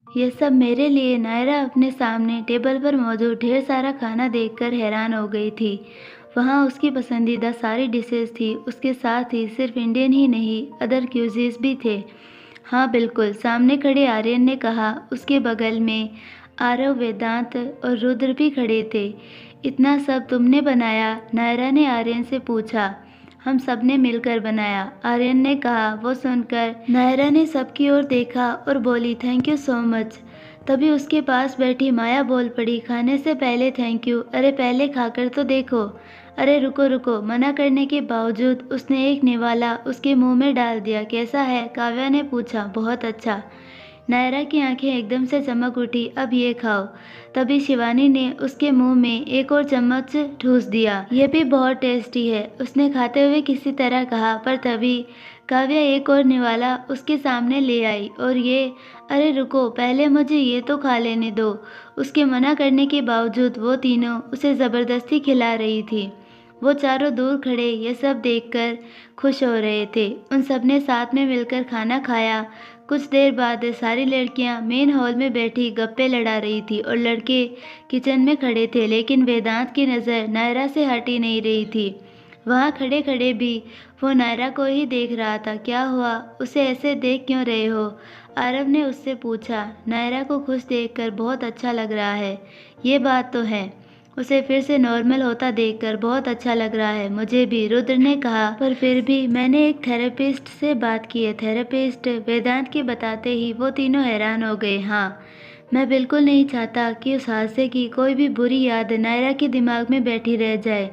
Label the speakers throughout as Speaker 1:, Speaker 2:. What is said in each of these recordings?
Speaker 1: ये सब मेरे लिए। नायरा अपने सामने टेबल पर मौजूद ढेर सारा खाना देखकर हैरान हो गई थी। वहाँ उसकी पसंदीदा सारी डिशेस थी, उसके साथ ही सिर्फ इंडियन ही नहीं, अदर क्यूजीज भी थे। हाँ बिल्कुल, सामने खड़े आर्यन ने कहा। उसके बगल में आरव, वेदांत और रुद्र भी खड़े थे। इतना सब तुमने बनाया? नायरा ने आर्यन से पूछा। हम सब ने मिलकर बनाया, आर्यन ने कहा। वो सुनकर नायरा ने सबकी ओर देखा और बोली, थैंक यू सो मच। तभी उसके पास बैठी माया बोल पड़ी, खाने से पहले थैंक यू? अरे पहले खाकर तो देखो। अरे रुको रुको, मना करने के बावजूद उसने एक निवाला उसके मुंह में डाल दिया। कैसा है? काव्या ने पूछा। बहुत अच्छा। नायरा की आंखें एकदम से चमक उठी। अब ये खाओ। तभी शिवानी ने उसके मुंह में एक और चम्मच ठूस दिया। ये भी बहुत टेस्टी है, उसने खाते हुए किसी तरह कहा। पर तभी काव्या एक और निवाला उसके सामने ले आई और ये, अरे रुको, पहले मुझे ये तो खा लेने दो। उसके मना करने के बावजूद वो तीनों उसे जबरदस्ती खिला रही थी। वो चारों दूर खड़े ये सब देखकर खुश हो रहे थे। उन सब ने साथ में मिलकर खाना खाया। कुछ देर बाद सारी लड़कियां मेन हॉल में बैठी गप्पे लड़ा रही थी और लड़के किचन में खड़े थे, लेकिन वेदांत की नज़र नायरा से हट ही नहीं रही थी। वहाँ खड़े खड़े भी वो नायरा को ही देख रहा था। क्या हुआ? उसे ऐसे देख क्यों रहे हो? आरव ने उससे पूछा। नायरा को खुश देखकर बहुत अच्छा लग रहा है, ये बात तो है। उसे फिर से नॉर्मल होता देखकर बहुत अच्छा लग रहा है। मुझे भी, रुद्र ने कहा। पर फिर भी मैंने एक थेरेपिस्ट से बात की है। थेरेपिस्ट? वेदांत के बताते ही वो तीनों हैरान हो गए। हाँ, मैं बिल्कुल नहीं चाहता कि उस हादसे की कोई भी बुरी याद नायरा के दिमाग में बैठी रह जाए।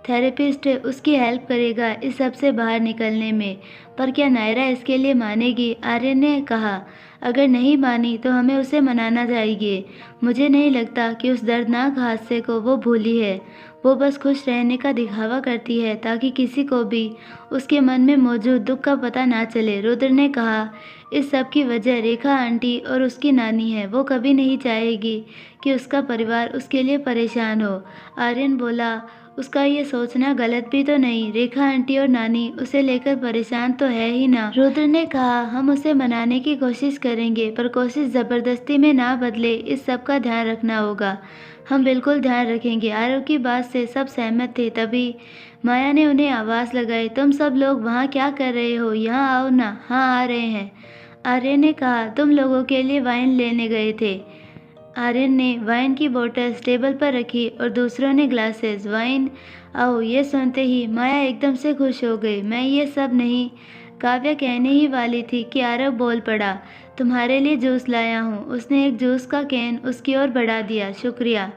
Speaker 1: थेरेपिस्ट उसकी हेल्प करेगा इस सब से बाहर निकलने में। पर क्या नायरा इसके लिए मानेगी? आर्यन ने कहा। अगर नहीं मानी तो हमें उसे मनाना चाहिए। मुझे नहीं लगता कि उस दर्दनाक हादसे को वो भूली है। वो बस खुश रहने का दिखावा करती है ताकि किसी को भी उसके मन में मौजूद दुख का पता ना चले। रुद्र ने कहा। इस सब की वजह रेखा आंटी और उसकी नानी है। वो कभी नहीं चाहेगी कि उसका परिवार उसके लिए परेशान हो। आर्यन बोला। उसका ये सोचना गलत भी तो नहीं। रेखा आंटी और नानी उसे लेकर परेशान तो है ही ना। रुद्र ने कहा। हम उसे मनाने की कोशिश करेंगे, पर कोशिश जबरदस्ती में ना बदले, इस सब का ध्यान रखना होगा। हम बिल्कुल ध्यान रखेंगे। आरव की बात से सब सहमत थे। तभी माया ने उन्हें आवाज लगाई। तुम सब लोग वहाँ क्या कर रहे हो? यहाँ आओ ना। हाँ, आ रहे हैं, आर्यन ने कहा। तुम लोगों के लिए वाइन लेने गए थे। आर्यन ने वाइन की बोतल टेबल पर रखी और दूसरों ने ग्लासेस। वाइन? आओ। ये सुनते ही माया एकदम से खुश हो गई। मैं ये सब नहीं, काव्या कहने ही वाली थी कि आरव बोल पड़ा। तुम्हारे लिए जूस लाया हूँ। उसने एक जूस का कैन उसकी ओर बढ़ा दिया। शुक्रिया,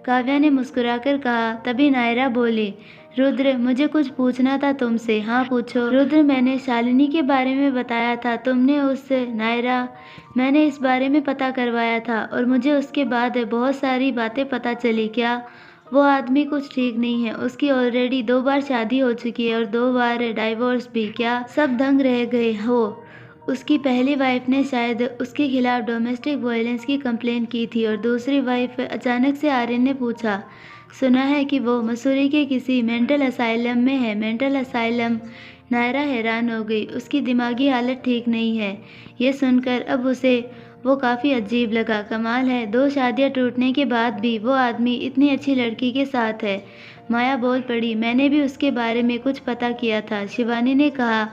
Speaker 1: काव्या ने मुस्कुराकर कहा। तभी नायरा बोली। रुद्र, मुझे कुछ पूछना था तुमसे। हाँ पूछो। रुद्र, मैंने शालिनी के बारे में बताया था, तुमने उससे? नायरा, मैंने इस बारे में पता करवाया था और मुझे उसके बाद बहुत सारी बातें पता चली। क्या? वो आदमी कुछ ठीक नहीं है। उसकी ऑलरेडी 2 बार शादी हो चुकी है और 2 बार डाइवोर्स भी। क्या? सब दंग रह गए हो। उसकी पहली वाइफ ने शायद उसके खिलाफ डोमेस्टिक वायलेंस की कंप्लेन की थी और दूसरी वाइफ? अचानक से आर्यन ने पूछा। सुना है कि वो मसूरी के किसी मेंटल असाइलम में है। Mental asylum? नायरा हैरान हो गई। उसकी दिमागी हालत ठीक नहीं है। ये सुनकर अब उसे वो काफ़ी अजीब लगा। कमाल है, 2 शादियां टूटने के बाद भी वो आदमी इतनी अच्छी लड़की के साथ है। माया बोल पड़ी। मैंने भी उसके बारे में कुछ पता किया था। शिवानी ने कहा।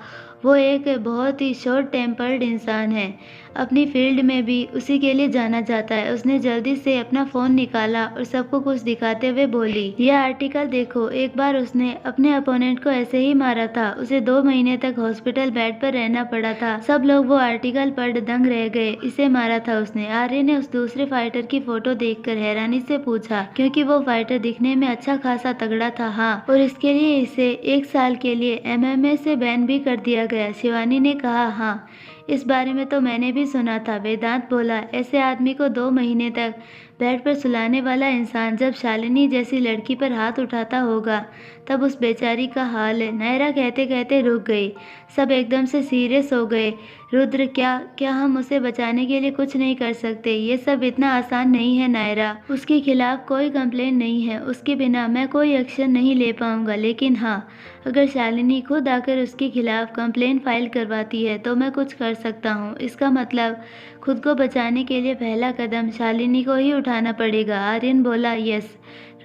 Speaker 1: वो एक बहुत ही शॉर्ट टेम्पर्ड इंसान है। अपनी फील्ड में भी उसी के लिए जाना जाता है। उसने जल्दी से अपना फ़ोन निकाला और सबको कुछ दिखाते हुए बोली। यह आर्टिकल देखो। एक बार उसने अपने अपोनेंट को ऐसे ही मारा था। उसे 2 महीने तक हॉस्पिटल बेड पर रहना पड़ा था। सब लोग वो आर्टिकल पढ़ दंग रह गए। इसे मारा था उसने। आर्य ने उस दूसरे फाइटर की फोटो देखकर हैरानी से पूछा, क्योंकि वो फाइटर दिखने में अच्छा खासा तगड़ा था। हाँ, और इसके लिए इसे 1 साल के लिए MMA से बैन भी कर दिया गया। शिवानी ने कहा। हाँ, इस बारे में तो मैंने भी सुना था। वेदांत बोला। ऐसे आदमी को 2 महीने तक बेड पर सुलाने वाला इंसान जब शालिनी जैसी लड़की पर हाथ उठाता होगा तब उस बेचारी का हाल है। नायरा कहते कहते रुक गई। सब एकदम से सीरियस हो गए। रुद्र, क्या क्या हम उसे बचाने के लिए कुछ नहीं कर सकते? ये सब इतना आसान नहीं है नायरा। उसके खिलाफ कोई कंप्लेंट नहीं है, उसके बिना मैं कोई एक्शन नहीं ले पाऊंगा। लेकिन हाँ, अगर शालिनी खुद आकर उसके खिलाफ कंप्लेंट फाइल करवाती है तो मैं कुछ कर सकता हूँ। इसका मतलब खुद को बचाने के लिए पहला कदम शालिनी को ही उठाना पड़ेगा। आर्यन बोला, यस।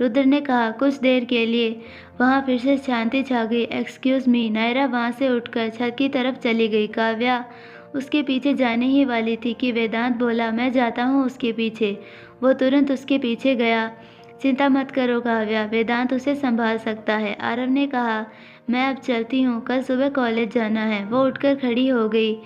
Speaker 1: रुद्र ने कहा। कुछ देर के लिए वहाँ फिर से शांति छा गई। Excuse me. नायरा वहाँ से उठकर छत की तरफ चली गई। काव्या उसके पीछे जाने ही वाली थी कि वेदांत बोला, मैं जाता हूँ उसके पीछे। वो तुरंत उसके पीछे गया। चिंता मत करो काव्या, वेदांत उसे संभाल सकता है। आरव ने कहा, मैं अब चलती हूँ, कल सुबह कॉलेज जाना है। वो उठकर खड़ी हो गई।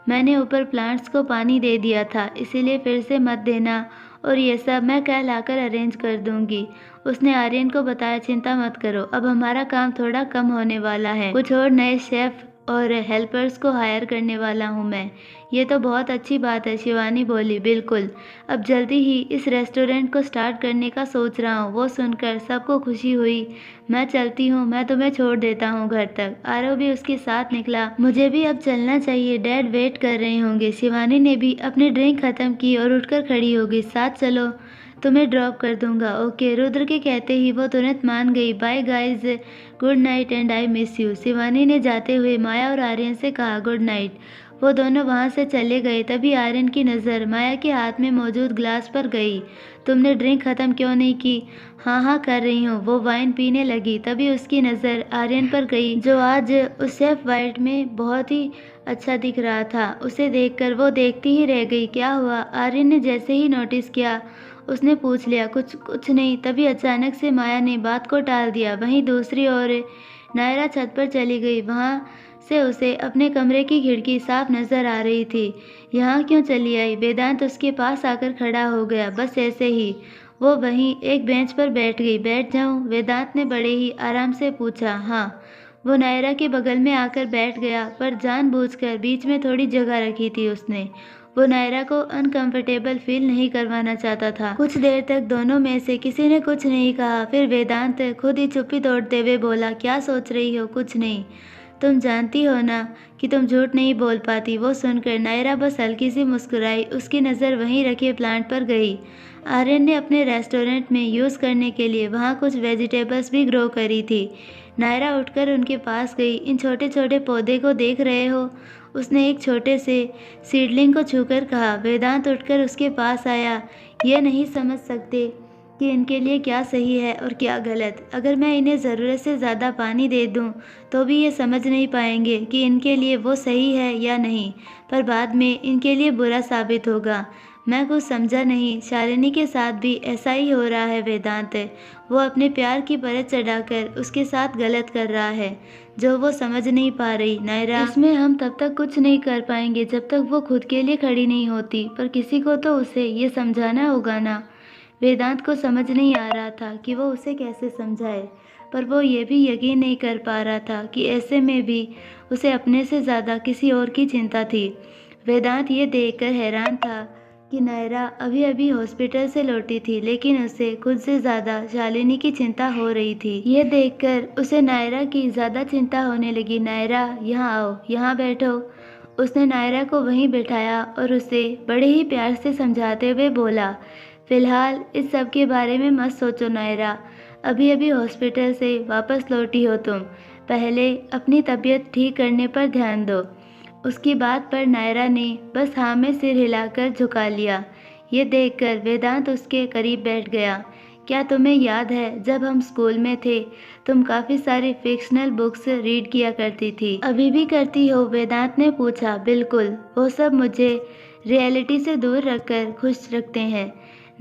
Speaker 1: मैंने ऊपर प्लांट्स को पानी दे दिया था, इसीलिए फिर से मत देना, और ये सब मैं कल आकर अरेंज कर दूंगी। उसने आर्यन को बताया, चिंता मत करो, अब हमारा काम थोड़ा कम होने वाला है। कुछ और नए शेफ और हेल्पर्स को हायर करने वाला हूँ मैं। ये तो बहुत अच्छी बात है, शिवानी बोली। बिल्कुल, अब जल्दी ही इस रेस्टोरेंट को स्टार्ट करने का सोच रहा हूँ। वो सुनकर सबको खुशी हुई। मैं चलती हूँ, मैं तुम्हें छोड़ देता हूँ घर तक। आरव भी उसके साथ निकला। मुझे भी अब चलना चाहिए, डैड वेट कर रहे होंगे। शिवानी ने भी अपनी ड्रिंक खत्म की और उठकर खड़ी हो गई। साथ चलो, तुम्हें ड्रॉप कर दूंगा। ओके। रुद्र के कहते ही वो तुरंत मान गई। Bye guys, good night and I miss you. Shivani ने जाते हुए माया और आर्यन से कहा, गुड नाइट। वो दोनों वहाँ से चले गए। तभी आर्यन की नज़र माया के हाथ में मौजूद ग्लास पर गई। तुमने ड्रिंक खत्म क्यों नहीं की? हाँ हाँ कर रही हूँ। वो वाइन पीने लगी। तभी उसकी नज़र आर्यन पर गई, जो आज उस सेफ वाइट में बहुत ही अच्छा दिख रहा था। उसे देखकर वो देखती ही रह गई। क्या हुआ? आर्यन ने जैसे ही नोटिस किया उसने पूछ लिया। कुछ नहीं। तभी अचानक से माया ने बात को टाल दिया। वहीं दूसरी ओर नायरा छत पर चली गई। वहाँ से उसे अपने कमरे की खिड़की साफ नजर आ रही थी। यहाँ क्यों चली आई? वेदांत उसके पास आकर खड़ा हो गया। बस ऐसे ही। वो वहीं एक बेंच पर बैठ गई। बैठ जाऊं? वेदांत ने बड़े ही आराम से पूछा। हाँ। वो नायरा के बगल में आकर बैठ गया, पर जानबूझकर बीच में थोड़ी जगह रखी थी उसने। वो नायरा को अनकंफर्टेबल फील नहीं करवाना चाहता था। कुछ देर तक दोनों में से किसी ने कुछ नहीं कहा। फिर वेदांत खुद ही चुप्पी तोड़ते हुए बोला, क्या सोच रही हो? कुछ नहीं। तुम जानती हो ना कि तुम झूठ नहीं बोल पाती। वो सुनकर नायरा बस हल्की सी मुस्कुराई। उसकी नज़र वहीं रखे प्लांट पर गई। आर्यन ने अपने रेस्टोरेंट में यूज़ करने के लिए वहाँ कुछ वेजिटेबल्स भी ग्रो करी थी। नायरा उठकर उनके पास गई। इन छोटे छोटे पौधे को देख रहे हो? उसने एक छोटे से सीडलिंग को छूकर कहा। वेदांत उठकर उसके पास आया। ये नहीं समझ सकते कि इनके लिए क्या सही है और क्या गलत। अगर मैं इन्हें ज़रूरत से ज़्यादा पानी दे दूं तो भी ये समझ नहीं पाएंगे कि इनके लिए वो सही है या नहीं, पर बाद में इनके लिए बुरा साबित होगा। मैं कुछ समझा नहीं। शालिनी के साथ भी ऐसा ही हो रहा है वेदांत। वो अपने प्यार की परत चढ़ाकर उसके साथ गलत कर रहा है, जो वो समझ नहीं पा रही। नायरा, इसमें हम तब तक कुछ नहीं कर पाएंगे जब तक वो खुद के लिए खड़ी नहीं होती, पर किसी को तो उसे ये समझाना होगा ना। वेदांत को समझ नहीं आ रहा था कि वो उसे कैसे समझाए, पर वो ये भी यकीन नहीं कर पा रहा था कि ऐसे में भी उसे अपने से ज़्यादा किसी और की चिंता थी। वेदांत ये देखकर हैरान था कि नायरा अभी अभी हॉस्पिटल से लौटी थी, लेकिन उसे खुद से ज़्यादा शालिनी की चिंता हो रही थी। ये देखकर उसे नायरा की ज़्यादा चिंता होने लगी। नायरा, यहाँ आओ, यहाँ बैठो। उसने नायरा को वहीं बैठाया और उसे बड़े ही प्यार से समझाते हुए बोला, फिलहाल इस सब के बारे में मत सोचो नायरा, अभी अभी हॉस्पिटल से वापस लौटी हो तुम, पहले अपनी तबीयत ठीक करने पर ध्यान दो। उसकी बात पर नायरा ने बस हाँ में सिर हिलाकर झुका लिया। ये देखकर वेदांत उसके करीब बैठ गया। क्या तुम्हें याद है जब हम स्कूल में थे तुम काफ़ी सारी फिक्शनल बुक्स रीड किया करती थी? अभी भी करती हो? वेदांत ने पूछा। बिल्कुल, वो सब मुझे रियलिटी से दूर रखकर खुश रखते हैं,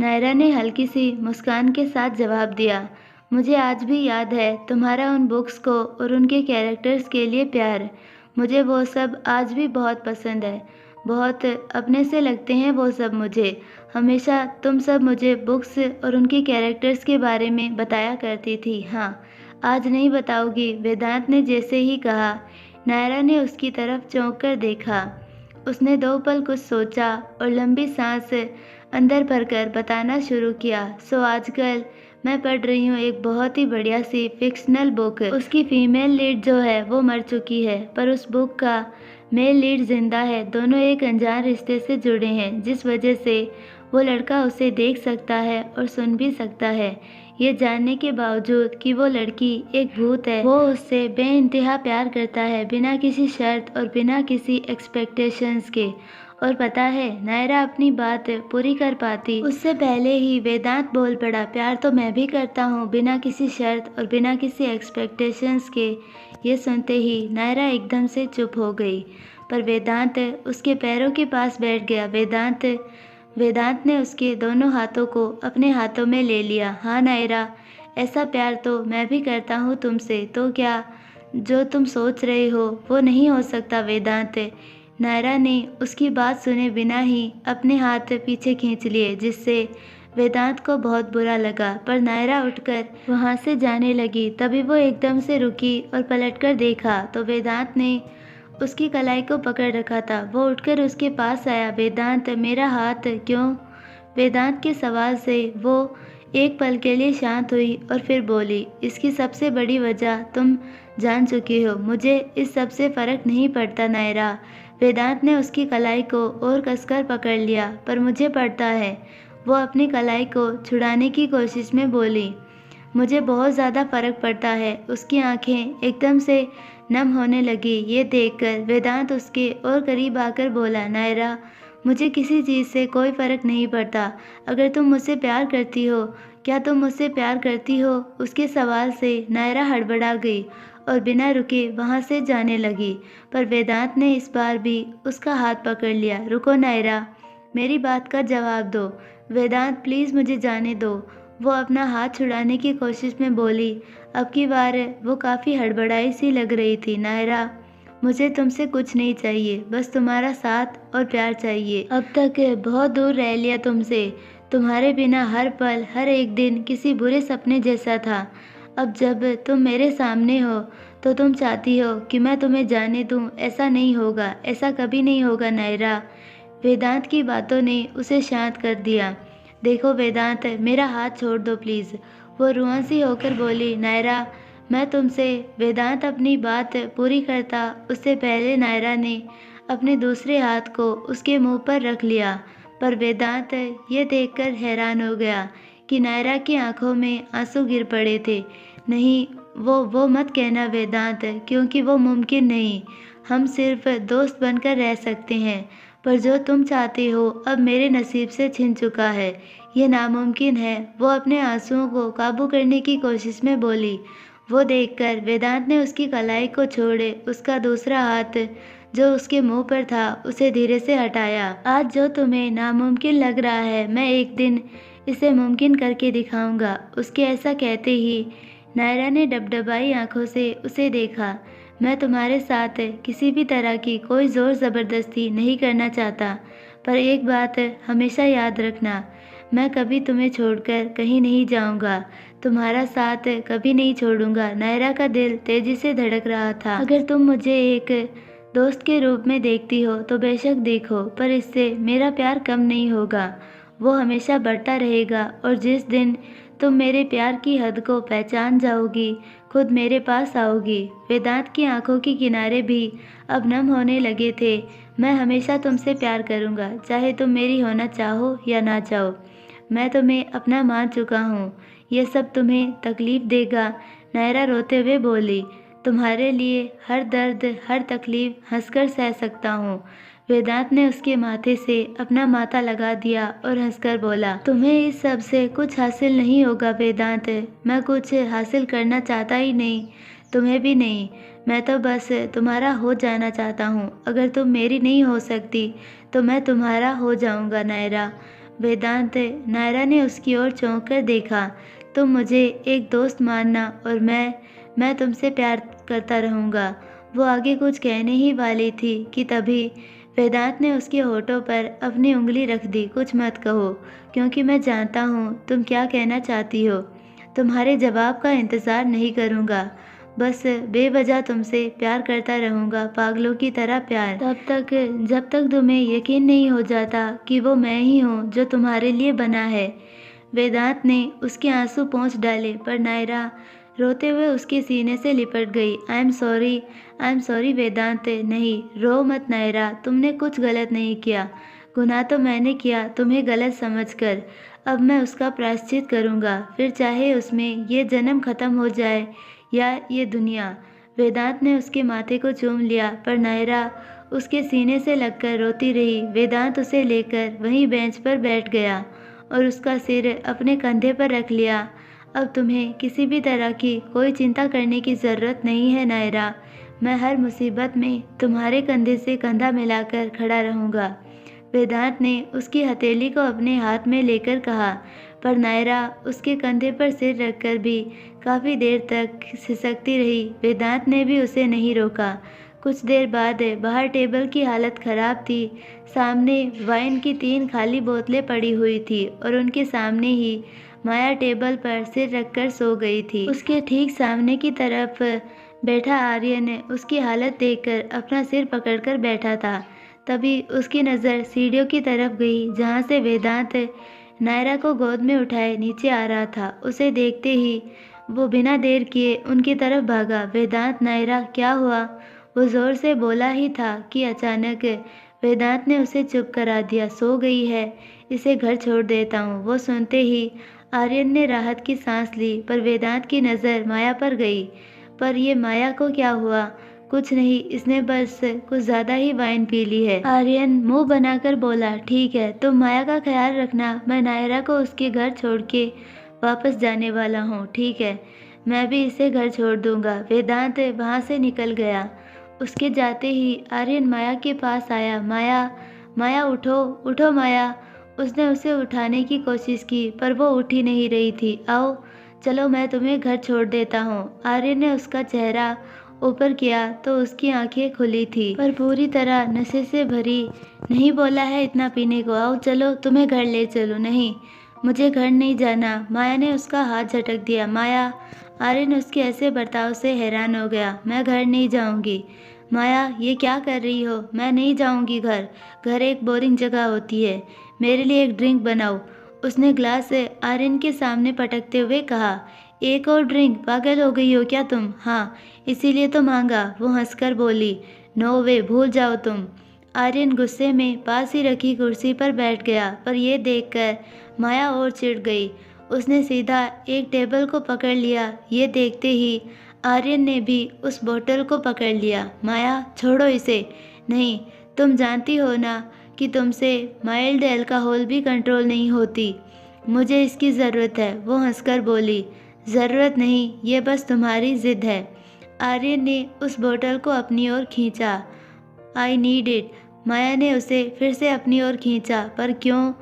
Speaker 1: नायरा ने हल्की सी मुस्कान के साथ जवाब दिया। मुझे आज भी याद है तुम्हारा उन बुक्स को और उनके कैरेक्टर्स के लिए प्यार। मुझे वो सब आज भी बहुत पसंद है, बहुत अपने से लगते हैं वो सब मुझे। हमेशा तुम सब मुझे बुक्स और उनके कैरेक्टर्स के बारे में बताया करती थी। हाँ, आज नहीं बताओगी? वेदांत ने जैसे ही कहा, नायरा ने उसकी तरफ चौंक कर देखा। उसने 2 पल कुछ सोचा और लंबी सांस अंदर भरकर बताना शुरू किया। सो आजकल मैं पढ़ रही हूँ एक बहुत ही बढ़िया सी फिक्शनल बुक। उसकी फीमेल लीड जो है वो मर चुकी है, पर उस बुक का मेल लीड जिंदा है, दोनों एक अनजान रिश्ते से जुड़े हैं, जिस वजह से वो लड़का उसे देख सकता है और सुन भी सकता है। ये जानने के बावजूद कि वो लड़की एक भूत है, वो उससे बेइंतहा प्यार करता है, बिना किसी शर्त और बिना किसी एक्सपेक्टेशंस के। और पता है, नायरा अपनी बात पूरी कर पाती उससे पहले ही वेदांत बोल पड़ा, प्यार तो मैं भी करता हूँ, बिना किसी शर्त और बिना किसी एक्सपेक्टेशंस के। ये सुनते ही नायरा एकदम से चुप हो गई, पर वेदांत उसके पैरों के पास बैठ गया। वेदांत ने उसके दोनों हाथों को अपने हाथों में ले लिया। हाँ नायरा, ऐसा प्यार तो मैं भी करता हूँ तुमसे, तो क्या जो तुम सोच रहे हो वो नहीं हो सकता वेदांत। नायरा ने उसकी बात सुने बिना ही अपने हाथ पीछे खींच लिए, जिससे वेदांत को बहुत बुरा लगा। पर नायरा उठकर वहाँ से जाने लगी। तभी वो एकदम से रुकी और पलटकर देखा तो वेदांत ने उसकी कलाई को पकड़ रखा था। वो उठकर उसके पास आया। वेदांत, मेरा हाथ क्यों? वेदांत के सवाल से वो एक पल के लिए शांत हुई और फिर बोली, इसकी सबसे बड़ी वजह तुम जान चुकी हो। मुझे इस सब से फर्क नहीं पड़ता नायरा। वेदांत ने उसकी कलाई को और कसकर पकड़ लिया। पर मुझे पड़ता है, वो अपनी कलाई को छुड़ाने की कोशिश में बोली। मुझे बहुत ज़्यादा फर्क पड़ता है। उसकी आंखें एकदम से नम होने लगी। ये देखकर वेदांत उसके और करीब आकर बोला, नायरा, मुझे किसी चीज़ से कोई फ़र्क नहीं पड़ता। अगर तुम मुझसे प्यार करती हो, क्या तुम मुझसे प्यार करती हो? उसके सवाल से नायरा हड़बड़ा गई और बिना रुके वहाँ से जाने लगी। पर वेदांत ने इस बार भी उसका हाथ पकड़ लिया। रुको नायरा, मेरी बात का जवाब दो। वेदांत, प्लीज़ मुझे जाने दो। वो अपना हाथ छुड़ाने की कोशिश में बोली। अब की बार वो काफ़ी हड़बड़ाई सी लग रही थी। नायरा, मुझे तुमसे कुछ नहीं चाहिए, बस तुम्हारा साथ और प्यार चाहिए। अब तक बहुत दूर रह लिया तुमसे। तुम्हारे बिना हर पल, हर एक दिन किसी बुरे सपने जैसा था। अब जब तुम मेरे सामने हो तो तुम चाहती हो कि मैं तुम्हें जाने दूं। ऐसा नहीं होगा, ऐसा कभी नहीं होगा नायरा। वेदांत की बातों ने उसे शांत कर दिया। देखो वेदांत, मेरा हाथ छोड़ दो प्लीज़। वो रुआं सी होकर बोली, नायरा, मैं तुमसे। वेदांत अपनी बात पूरी करता उससे पहले नायरा ने अपने दूसरे हाथ को उसके मुंह पर रख लिया। पर वेदांत ये देखकर हैरान हो गया कि नायरा की आंखों में आंसू गिर पड़े थे। नहीं, वो मत कहना वेदांत, क्योंकि वो मुमकिन नहीं। हम सिर्फ दोस्त बनकर रह सकते हैं। पर जो तुम चाहते हो अब मेरे नसीब से छिन चुका है। ये नामुमकिन है। वो अपने आंसुओं को काबू करने की कोशिश में बोली। वो देखकर वेदांत ने उसकी कलाई को छोड़े उसका दूसरा हाथ जो उसके मुंह पर था उसे धीरे से हटाया। आज जो तुम्हें नामुमकिन लग रहा है, मैं एक दिन इसे मुमकिन करके दिखाऊंगा। उसके ऐसा कहते ही नायरा ने डबडबाई आंखों से उसे देखा। मैं तुम्हारे साथ किसी भी तरह की कोई ज़ोर ज़बरदस्ती नहीं करना चाहता, पर एक बात हमेशा याद रखना, मैं कभी तुम्हें छोड़कर कहीं नहीं जाऊंगा। तुम्हारा साथ कभी नहीं छोड़ूंगा। नायरा का दिल तेजी से धड़क रहा था। अगर तुम मुझे एक दोस्त के रूप में देखती हो तो बेशक देखो, पर इससे मेरा प्यार कम नहीं होगा। वो हमेशा बढ़ता रहेगा। और जिस दिन तुम मेरे प्यार की हद को पहचान जाओगी, खुद मेरे पास आओगी। वेदांत की आंखों के किनारे भी अब नम होने लगे थे। मैं हमेशा तुमसे प्यार करूंगा, चाहे तुम मेरी होना चाहो या ना चाहो। मैं तुम्हें अपना मान चुका हूँ। ये सब तुम्हें तकलीफ देगा। नायरा रोते हुए बोली, तुम्हारे लिए हर दर्द, हर तकलीफ हंसकर सह सकता हूँ। वेदांत ने उसके माथे से अपना माथा लगा दिया और हंसकर बोला, तुम्हें इस सब से कुछ हासिल नहीं होगा वेदांत। मैं कुछ हासिल करना चाहता ही नहीं, तुम्हें भी नहीं। मैं तो बस तुम्हारा हो जाना चाहता हूँ। अगर तुम मेरी नहीं हो सकती तो मैं तुम्हारा हो जाऊँगा नायरा। वेदांत, नायरा ने उसकी ओर चौंक कर देखा। तुम मुझे एक दोस्त मानना और मैं तुमसे प्यार करता रहूँगा। वो आगे कुछ कहने ही वाली थी कि तभी वेदांत ने उसके होठों पर अपनी उंगली रख दी। कुछ मत कहो, क्योंकि मैं जानता हूँ तुम क्या कहना चाहती हो। तुम्हारे जवाब का इंतज़ार नहीं करूँगा, बस बेवजह तुमसे प्यार करता रहूँगा, पागलों की तरह प्यार, जब तक तुम्हें यकीन नहीं हो जाता कि वो मैं ही हूँ जो तुम्हारे लिए बना है। वेदांत ने उसके आंसू पोंछ डाले, पर नायरा रोते हुए उसके सीने से लिपट गई। आई एम सॉरी वेदांत। नहीं, रो मत नायरा, तुमने कुछ गलत नहीं किया। गुनाह तो मैंने किया तुम्हें गलत समझकर। अब मैं उसका प्रायश्चित करूँगा, फिर चाहे उसमें ये जन्म खत्म हो जाए या ये दुनिया। वेदांत ने उसके माथे को चूम लिया, पर नायरा उसके सीने से लगकर रोती रही। वेदांत उसे लेकर वहीं बेंच पर बैठ गया और उसका सिर अपने कंधे पर रख लिया। अब तुम्हें किसी भी तरह की कोई चिंता करने की ज़रूरत नहीं है नायरा। मैं हर मुसीबत में तुम्हारे कंधे से कंधा मिलाकर खड़ा रहूँगा। वेदांत ने उसकी हथेली को अपने हाथ में लेकर कहा, पर नायरा उसके कंधे पर सिर रखकर भी काफ़ी देर तक सिसकती रही। वेदांत ने भी उसे नहीं रोका। कुछ देर बाद बाहर टेबल की हालत ख़राब थी। सामने वाइन की 3 खाली बोतलें पड़ी हुई थी और उनके सामने ही माया टेबल पर सिर रखकर सो गई थी। उसके ठीक सामने की तरफ बैठा आर्यन उसकी हालत देखकर अपना सिर पकड़कर बैठा था। तभी उसकी नज़र सीढ़ियों की तरफ गई, जहाँ से वेदांत नायरा को गोद में उठाए नीचे आ रहा था। उसे देखते ही वो बिना देर किए उनकी तरफ भागा। वेदांत, नायरा, क्या हुआ? वो ज़ोर से बोला ही था कि अचानक वेदांत ने उसे चुप करा दिया। सो गई है, इसे घर छोड़ देता हूँ। वो सुनते ही आर्यन ने राहत की सांस ली, पर वेदांत की नज़र माया पर गई। पर ये माया को क्या हुआ? कुछ नहीं, इसने बस कुछ ज़्यादा ही वाइन पी ली है। आर्यन मुंह बनाकर बोला, ठीक है, तुम माया का ख्याल रखना। मैं नायरा को उसके घर छोड़ के वापस जाने वाला हूँ। ठीक है, मैं भी इसे घर छोड़ दूंगा। वेदांत वहाँ से निकल गया। उसके जाते ही आर्यन माया के पास आया। माया, माया उठो, उठो माया। उसने उसे उठाने की कोशिश की, पर वो उठ ही नहीं रही थी। आओ चलो, मैं तुम्हें घर छोड़ देता हूँ। आर्यन ने उसका चेहरा ऊपर किया तो उसकी आंखें खुली थी, पर पूरी तरह नशे से भरी। नहीं बोला है इतना पीने को, आओ चलो, तुम्हें घर ले चलो। नहीं, मुझे घर नहीं जाना। माया ने उसका हाथ झटक दिया। माया, आर्यन उसके ऐसे बर्ताव से हैरान हो गया। मैं घर नहीं जाऊंगी। माया, ये क्या कर रही हो? मैं नहीं जाऊंगी घर। घर एक बोरिंग जगह होती है। मेरे लिए एक ड्रिंक बनाओ। उसने ग्लास आर्यन के सामने पटकते हुए कहा। एक और ड्रिंक? पागल हो गई हो क्या तुम? हाँ, इसीलिए तो मांगा। वो हंसकर बोली, नो वे, भूल जाओ तुम। आर्यन गुस्से में पास ही रखी कुर्सी पर बैठ गया, पर यह देखकर माया और चिढ़ गई। उसने सीधा एक टेबल को पकड़ लिया। ये देखते ही आर्यन ने भी उस बोतल को पकड़ लिया। माया, छोड़ो इसे। नहीं, तुम जानती हो ना कि तुमसे माइल्ड अल्कोहल भी कंट्रोल नहीं होती। मुझे इसकी ज़रूरत है। वो हंसकर बोली, ज़रूरत नहीं, ये बस तुम्हारी ज़िद है। आर्यन ने उस बोतल को अपनी ओर खींचा। I need it. माया ने उसे फिर से अपनी ओर खींचा। पर क्यों?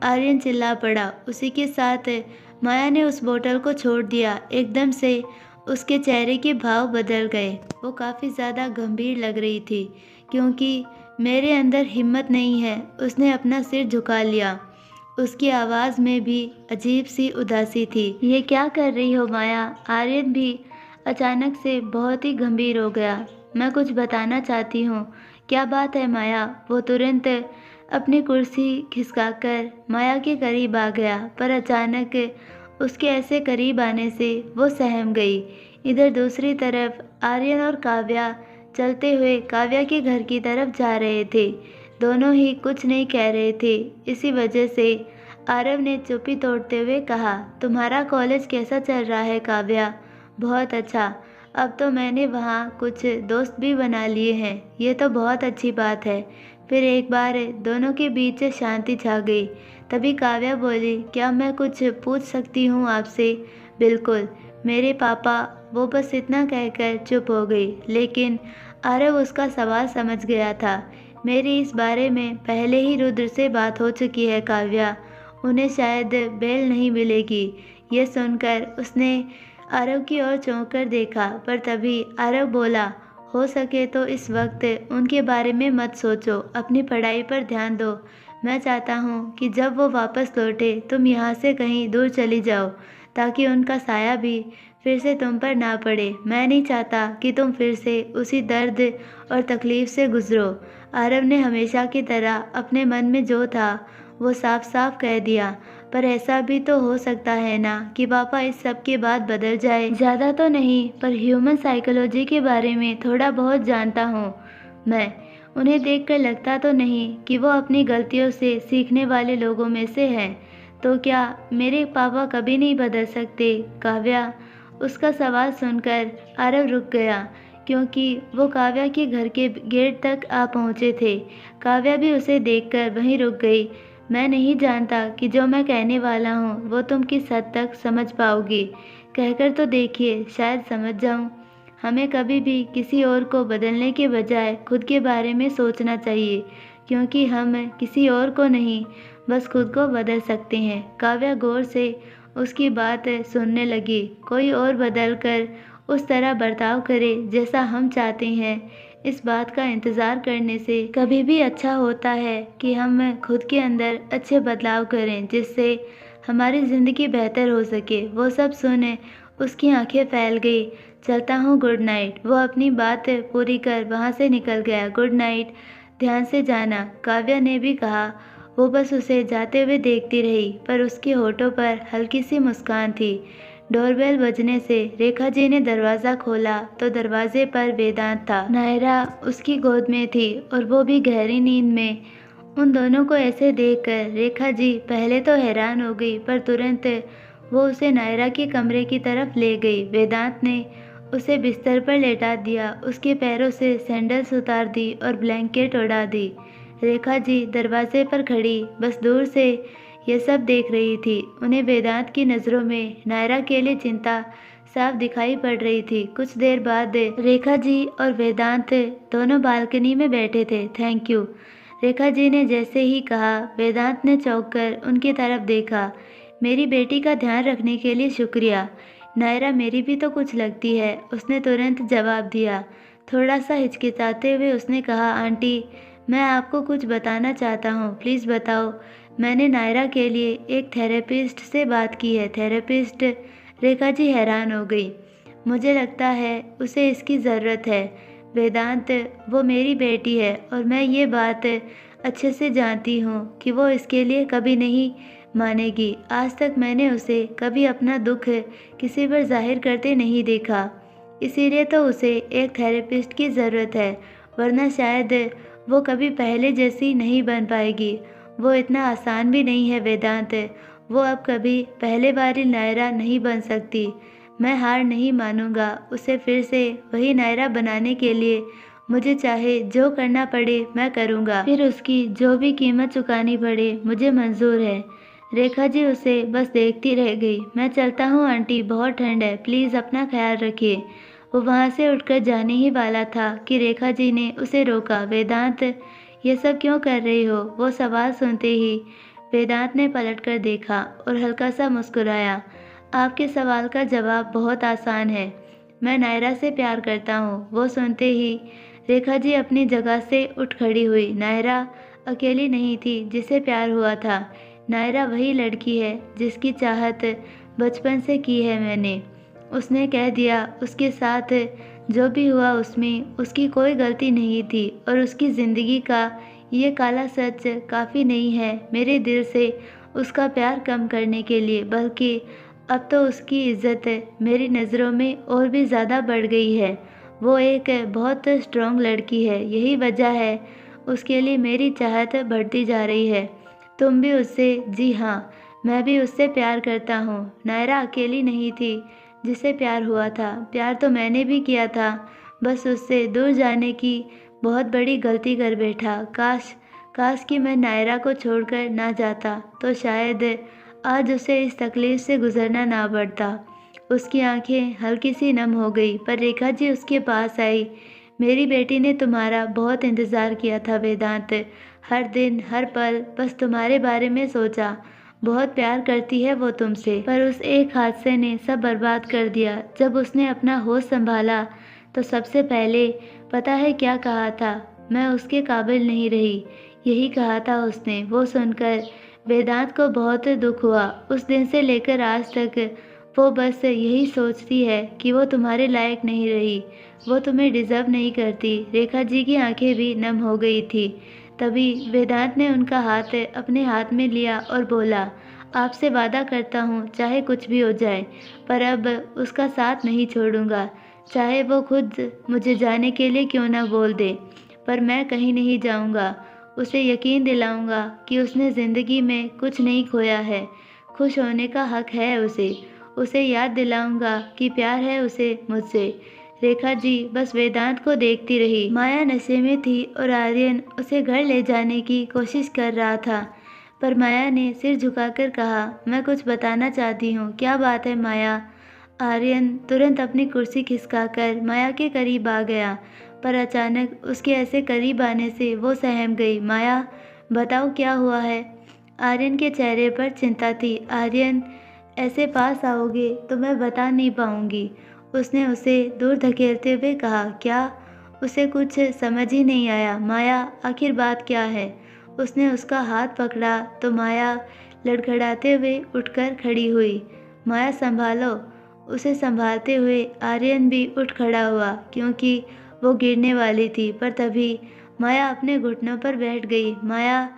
Speaker 1: आर्यन चिल्ला पड़ा। उसी के साथ माया ने उस बोतल को छोड़ दिया। एकदम से उसके चेहरे के भाव बदल गए। वो काफ़ी ज़्यादा गंभीर लग रही थी। क्योंकि मेरे अंदर हिम्मत नहीं है। उसने अपना सिर झुका लिया। उसकी आवाज़ में भी अजीब सी उदासी थी। ये क्या कर रही हो माया? आर्यन भी अचानक से बहुत ही गंभीर हो गया। मैं कुछ बताना चाहती हूँ। क्या बात है माया? वो तुरंत अपनी कुर्सी खिसकाकर माया के करीब आ गया, पर अचानक उसके ऐसे करीब आने से वो सहम गई। इधर दूसरी तरफ आर्यन और काव्या चलते हुए काव्या के घर की तरफ जा रहे थे। दोनों ही कुछ नहीं कह रहे थे। इसी वजह से आरव ने चुप्पी तोड़ते हुए कहा, तुम्हारा कॉलेज कैसा चल रहा है काव्या? बहुत अच्छा। अब तो मैंने वहाँ कुछ दोस्त भी बना लिए हैं। ये तो बहुत अच्छी बात है। फिर एक बार दोनों के बीच शांति छा गई। तभी काव्या बोली, क्या मैं कुछ पूछ सकती हूँ आपसे? बिल्कुल। मेरे पापा। वो बस इतना कहकर चुप हो गई, लेकिन आरव उसका सवाल समझ गया था। मेरी इस बारे में पहले ही रुद्र से बात हो चुकी है काव्या। उन्हें शायद बेल नहीं मिलेगी। यह सुनकर उसने आरव की ओर चौंक कर देखा, पर तभी आरव बोला, हो सके तो इस वक्त उनके बारे में मत सोचो, अपनी पढ़ाई पर ध्यान दो। मैं चाहता हूँ कि जब वो वापस लौटे तुम यहाँ से कहीं दूर चली जाओ, ताकि उनका साया भी फिर से तुम पर ना पड़े। मैं नहीं चाहता कि तुम फिर से उसी दर्द और तकलीफ से गुजरो। आरव ने हमेशा की तरह अपने मन में जो था वो साफ साफ कह दिया। पर ऐसा भी तो हो सकता है ना कि पापा इस सब के बाद बदल जाए। ज़्यादा तो नहीं, पर ह्यूमन साइकोलॉजी के बारे में थोड़ा बहुत जानता हूँ मैं। उन्हें देखकर लगता तो नहीं कि वो अपनी गलतियों से सीखने वाले लोगों में से हैं। तो क्या मेरे पापा कभी नहीं बदल सकते काव्या? उसका सवाल सुनकर आरव रुक गया, क्योंकि वो काव्या के घर के गेट तक आ पहुँचे थे। काव्या भी उसे देखकर वहीं रुक गई। मैं नहीं जानता कि जो मैं कहने वाला हूँ वो तुम किस हद तक समझ पाओगी। कहकर तो देखिए, शायद समझ जाऊँ। हमें कभी भी किसी और को बदलने के बजाय खुद के बारे में सोचना चाहिए, क्योंकि हम किसी और को नहीं, बस खुद को बदल सकते हैं। काव्या गौर से उसकी बात सुनने लगी। कोई और बदल कर उस तरह बर्ताव करे जैसा हम चाहते हैं, इस बात का इंतज़ार करने से कभी भी अच्छा होता है कि हम खुद के अंदर अच्छे बदलाव करें, जिससे हमारी ज़िंदगी बेहतर हो सके। वो सब सुने उसकी आंखें फैल गई। चलता हूँ, गुड नाइट। वो अपनी बात पूरी कर वहाँ से निकल गया। गुड नाइट, ध्यान से जाना, काव्या ने भी कहा। वो बस उसे जाते हुए देखती रही, पर उसके होठों पर हल्की सी मुस्कान थी। डोरबेल बजने से रेखा जी ने दरवाज़ा खोला तो दरवाजे पर वेदांत था। नायरा उसकी गोद में थी और वो भी गहरी नींद में। उन दोनों को ऐसे देखकर रेखा जी पहले तो हैरान हो गई, पर तुरंत वो उसे नायरा के कमरे की तरफ ले गई। वेदांत ने उसे बिस्तर पर लेटा दिया, उसके पैरों से सैंडल्स उतार दी और ब्लैंकेट उड़ा दी। रेखा जी दरवाजे पर खड़ी बस दूर से ये सब देख रही थी। उन्हें वेदांत की नज़रों में नायरा के लिए चिंता साफ दिखाई पड़ रही थी। कुछ देर बाद रेखा जी और वेदांत दोनों बालकनी में बैठे थे। थैंक यू, रेखा जी ने जैसे ही कहा, वेदांत ने चौंक कर उनकी तरफ देखा। मेरी बेटी का ध्यान रखने के लिए शुक्रिया। नायरा मेरी भी तो कुछ लगती है, उसने तुरंत जवाब दिया। थोड़ा सा हिचकिचाते हुए उसने कहा, आंटी, मैं आपको कुछ बताना चाहता हूँ, प्लीज़ बताओ। मैंने नायरा के लिए एक थेरेपिस्ट से बात की है। थेरेपिस्ट? रेखा जी हैरान हो गई। मुझे लगता है उसे इसकी ज़रूरत है वेदांत। वो मेरी बेटी है और मैं ये बात अच्छे से जानती हूँ कि वो इसके लिए कभी नहीं मानेगी। आज तक मैंने उसे कभी अपना दुख किसी पर जाहिर करते नहीं देखा, इसीलिए तो उसे एक थेरेपिस्ट की ज़रूरत है, वरना शायद वो कभी पहले जैसी नहीं बन पाएगी। वो इतना आसान भी नहीं है वेदांत। वो अब कभी पहले वाली नायरा नहीं बन सकती। मैं हार नहीं मानूंगा। उसे फिर से वही नायरा बनाने के लिए मुझे चाहे जो करना पड़े मैं करूंगा। फिर उसकी जो भी कीमत चुकानी पड़े मुझे मंजूर है। रेखा जी उसे बस देखती रह गई। मैं चलता हूँ आंटी, बहुत ठंड है, प्लीज़ अपना ख्याल रखिए। वो वहाँ से उठकर जाने ही वाला था कि रेखा जी ने उसे रोका। वेदांत, ये सब क्यों कर रही हो? वो सवाल सुनते ही वेदांत ने पलटकर देखा और हल्का सा मुस्कुराया। आपके सवाल का जवाब बहुत आसान है। मैं नायरा से प्यार करता हूँ। वो सुनते ही रेखा जी अपनी जगह से उठ खड़ी हुई। नायरा अकेली नहीं थी जिसे प्यार हुआ था। नायरा वही लड़की है जिसकी चाहत बचपन से की है मैंने। उसने कह दिया। उसके साथ जो भी हुआ उसमें उसकी कोई गलती नहीं थी और उसकी ज़िंदगी का ये काला सच काफ़ी नहीं है मेरे दिल से उसका प्यार कम करने के लिए, बल्कि अब तो उसकी इज़्ज़त मेरी नज़रों में और भी ज़्यादा बढ़ गई है। वो एक बहुत स्ट्रॉन्ग लड़की है, यही वजह है उसके लिए मेरी चाहत बढ़ती जा रही है। तुम भी उससे? जी हाँ, मैं भी उससे प्यार करता हूँ। नायरा अकेली नहीं थी जिसे प्यार हुआ था। प्यार तो मैंने भी किया था, बस उससे दूर जाने की बहुत बड़ी गलती कर बैठा। काश कि मैं नायरा को छोड़कर ना जाता, तो शायद आज उसे इस तकलीफ से गुजरना ना पड़ता। उसकी आंखें हल्की सी नम हो गई, पर रेखा जी उसके पास आई। मेरी बेटी ने तुम्हारा बहुत इंतज़ार किया था वेदांत। हर दिन हर पल बस तुम्हारे बारे में सोचा। बहुत प्यार करती है वो तुमसे, पर उस एक हादसे ने सब बर्बाद कर दिया। जब उसने अपना होश संभाला तो सबसे पहले पता है क्या कहा था? मैं उसके काबिल नहीं रही, यही कहा था उसने। वो सुनकर वेदांत को बहुत दुख हुआ। उस दिन से लेकर आज तक वो बस यही सोचती है कि वो तुम्हारे लायक नहीं रही, वो तुम्हें डिज़र्व नहीं करती। रेखा जी की आंखें भी नम हो गई थी। तभी वेदांत ने उनका हाथ अपने हाथ में लिया और बोला, आपसे वादा करता हूँ चाहे कुछ भी हो जाए, पर अब उसका साथ नहीं छोड़ूंगा। चाहे वो खुद मुझे जाने के लिए क्यों ना बोल दे, पर मैं कहीं नहीं जाऊंगा। उसे यकीन दिलाऊंगा कि उसने ज़िंदगी में कुछ नहीं खोया है। खुश होने का हक है उसे। उसे याद दिलाऊंगा कि प्यार है उसे मुझसे। रेखा जी बस वेदांत को देखती रही। माया नशे में थी और आर्यन उसे घर ले जाने की कोशिश कर रहा था, पर माया ने सिर झुकाकर कहा, मैं कुछ बताना चाहती हूँ। क्या बात है माया? आर्यन तुरंत अपनी कुर्सी खिसकाकर माया के करीब आ गया, पर अचानक उसके ऐसे करीब आने से वो सहम गई। माया, बताओ क्या हुआ है? आर्यन के चेहरे पर चिंता थी। आर्यन, ऐसे पास आओगे तो मैं बता नहीं पाऊंगी, उसने उसे दूर धकेलते हुए कहा। क्या? उसे कुछ समझ ही नहीं आया। माया, आखिर बात क्या है? उसने उसका हाथ पकड़ा तो माया लड़खड़ाते हुए उठकर खड़ी हुई। माया, संभालो। उसे संभालते हुए आर्यन भी उठ खड़ा हुआ, क्योंकि वो गिरने वाली थी, पर तभी माया अपने घुटनों पर बैठ गई। माया,